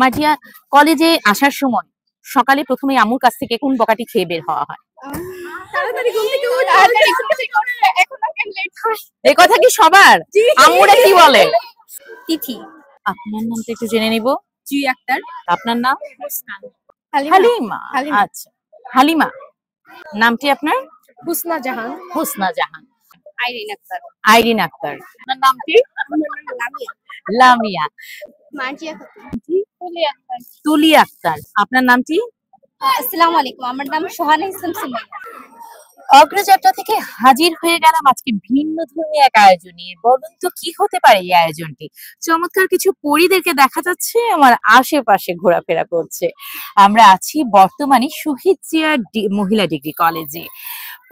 মার্জিয়া, কলেজে আসার সময় সকালে প্রথমে আম্মুর কাছ থেকে কোন বকাটি খেয়ে বের হওয়া হয়? তাড়াতাড়ি ঘুম থেকে উঠ, তাড়াতাড়ি ঘুম থেকে উঠ, এখন আর লেট হয়। এই কথা কি সবার? আম্মুরা কি বলে? তিথি, আপনার নামটা একটু জেনে নিব। জি আক্তার, আপনার নাম? মুস্কান, হালিমা। হালিমা। আচ্ছা, হালিমা। নামটি আপনার? হুসনা জাহান, হুসনা জাহান। আইরিন আক্তার, আইরিন আক্তার। আপনার নাম কি? আমার নাম লামিয়া, লামিয়া। মার্জিয়া খাতুন, তুলি আক্তার। তুলি আক্তার। আপনার নামটি? আসসালামু আলাইকুম, আমার নাম সোহানা ইসলাম সুমাইয়া। অগ্রযাত্রা থেকে হাজির হয়ে গেলাম আজকে ভিন্ন ধর্মী এক আয়োজনে। বলুন তো কি হতে পারে এই আয়োজনটি? চমৎকার কিছু পরীদেরকে দেখা যাচ্ছে আমার আশেপাশে ঘোরাফেরা করছে। আমরা আছি বর্তমানে শহীদ জিয়া মহিলা ডিগ্রি কলেজে।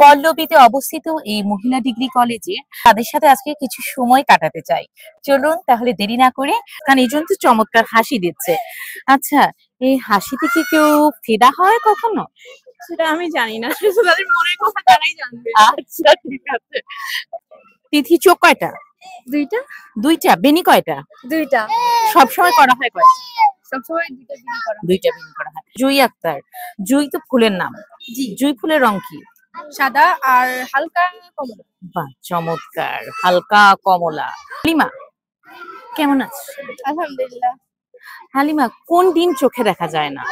পল্লবীতে অবস্থিত এই মহিলা ডিগ্রি কলেজে তাদের সাথে আজকে কিছু সময় কাটাতে চাই। চলুন তাহলে দেরি না করে, কারণ এই জন্য তো চমৎকার হাসি দিচ্ছে। আচ্ছা, এই হাসিতে কি কেউ ফিদা হয় কখনো? সেটা আমি জানি না, শুধু তাদের মনের কথা তারাই জানবে। আচ্ছা, ঠিক আছে। তিথি, চোখ কয়টা? দুইটা, দুইটা। বেনি কয়টা? দুইটা, সবসময় করা হয় কয়টা? সবসময় দুইটা বিয়ে করা। দুইটা বেনি করা হয়। জুই আক্তার। জুই তো ফুলের নাম। জি, জুই ফুলের রং কি? সাদা আর হালকা কমলা। বাহ, চমৎকার, হালকা কমলা। হালিমা, কেমন আছিস? আলহামদুলিল্লাহ। হালিমা, কোন দিন চোখে দেখা যায় না?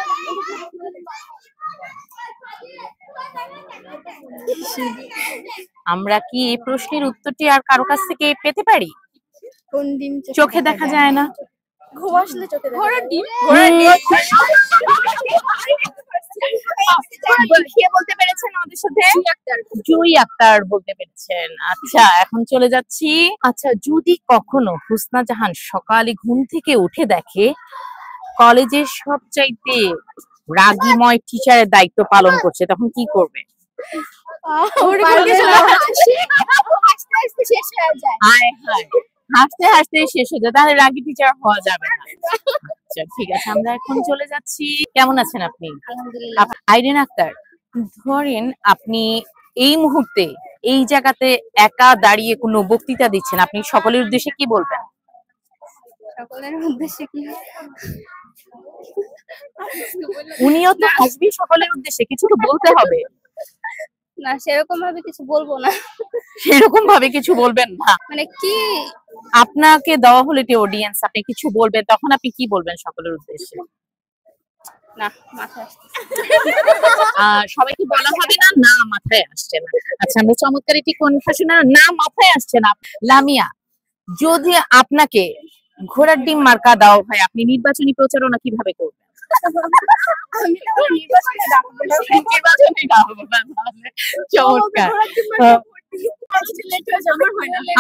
আমরা কি এই প্রশ্নের উত্তরটি আর কারো কাছ থেকে পেতে পারি? কোন দিন চোখে দেখা যায় না? ঘুম আসলে চোখে দেখা ঘোড়ার ডিম। ঘোড়ার ডিম। কে বলতে পেরেছেন আমাদের সাথে? জুই আক্তার বলতে পেরেছেন। আচ্ছা, এখন চলে যাচ্ছি। আচ্ছা, যদি কখনো হুসনা জাহান সকালে ঘুম থেকে উঠে দেখে কলেজের সবচাইতে রাগীময় টিচারের দায়িত্ব পালন করছে, তখন কি করবে? হাসতে হাসতে শেষ হয়ে যায়। হায় হায়, হাসতে হাসতে শেষ হয়ে যায়, তাহলে রাগী টিচার হওয়া যাবে না। আচ্ছা, ঠিক আছে, আমরা এখন চলে যাচ্ছি। কেমন আছেন আপনি? আলহামদুলিল্লাহ। আইরিন আক্তার, ধরেন আপনি এই মুহূর্তে এই জায়গাতে একা দাঁড়িয়ে কোনো বক্তৃতা দিচ্ছেন, আপনি সকলের উদ্দেশ্যে কি বলবেন? সকলের উদ্দেশ্যে কি? উনিও তো হাসবি সকলের উদ্দেশ্যে, কিছু তো বলতে হবে। না, সেরকম ভাবে কিছু বলবো না। সেরকম ভাবে কিছু বলবেন না? মানে কি, আপনাকে দেওয়া হলো একটি অডিয়েন্স, আপনি কিছু বলবেন, তখন আপনি কি বলবেন সকলের উদ্দেশ্যে? না, মাথায় আসছে। সবাইকে বলা হবে না, না মাথায় আসছে না। আচ্ছা, আমরা চমৎকার একটি কনফেশনাল, না মাথায় আসছে না। লামিয়া, যদি আপনাকে ঘোড়ার ডিম মার্কা দেওয়া হয়, আপনি নির্বাচনী প্রচারণা কিভাবে করবেন? আমি তো নির্বাচনে দাঁড়াবো না। নির্বাচনী দাঁড়াবো না, তাহলে চমৎকার।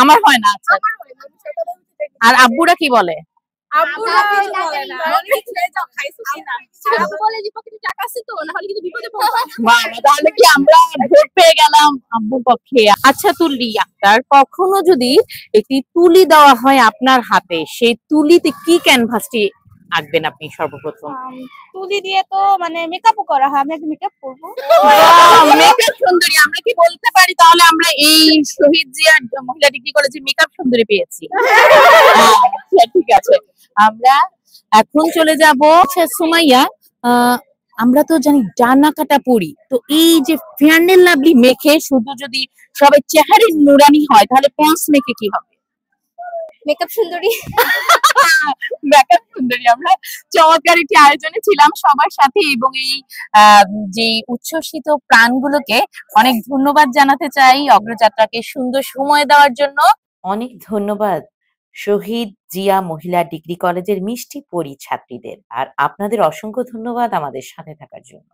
আমার হয় না। আচ্ছা, আর আব্বুরা কি বলে? আব্বুরা কিছু বলে না। আব্বু বলে যে পকেটে টাকা আছে তো, না হলে কিন্তু বিপদে পড়বা। বাহ, তাহলে কি আমরা ভোট পেয়ে গেলাম আব্বুর পক্ষে? আচ্ছা, তুলি আক্তার, কখনো যদি একটি তুলি দেওয়া হয় আপনার হাতে, সেই তুলিতে কি ক্যানভাসটি আঁকবেন আপনি সর্বপ্রথম? তুলি দিয়ে তো মানে মেকআপও করা হয়, আমি একটা মেকআপ করবো। মেকআপ সুন্দরী, আমরা কি বলতে পারি তাহলে আমরা এই শহীদ জিয়া মহিলা ডিগ্রি কলেজে মেকআপ সুন্দরী পেয়েছি? আচ্ছা, ঠিক আছে, আমরা এখন চলে যাব। আচ্ছা সুমাইয়া, আমরা তো জানি ডানা কাটা পরি, তো এই যে ফেয়ারনেল লাভলি মেখে শুধু যদি সবাই চেহারে নুরানি হয়, তাহলে পন্স মেখে কি হবে? মেকআপ সুন্দরী। মেকআপ সুন্দরী। আমরা চমৎকার একটি আয়োজনে ছিলাম সবার সাথে, এবং এই যে উচ্ছ্বসিত প্রাণগুলোকে অনেক ধন্যবাদ জানাতে চাই অগ্রযাত্রাকে সুন্দর সময় দেওয়ার জন্য। অনেক ধন্যবাদ শহীদ জিয়া মহিলা ডিগ্রি কলেজের মিষ্টি পরী ছাত্রীদের, আর আপনাদের অসংখ্য ধন্যবাদ আমাদের সাথে থাকার জন্য।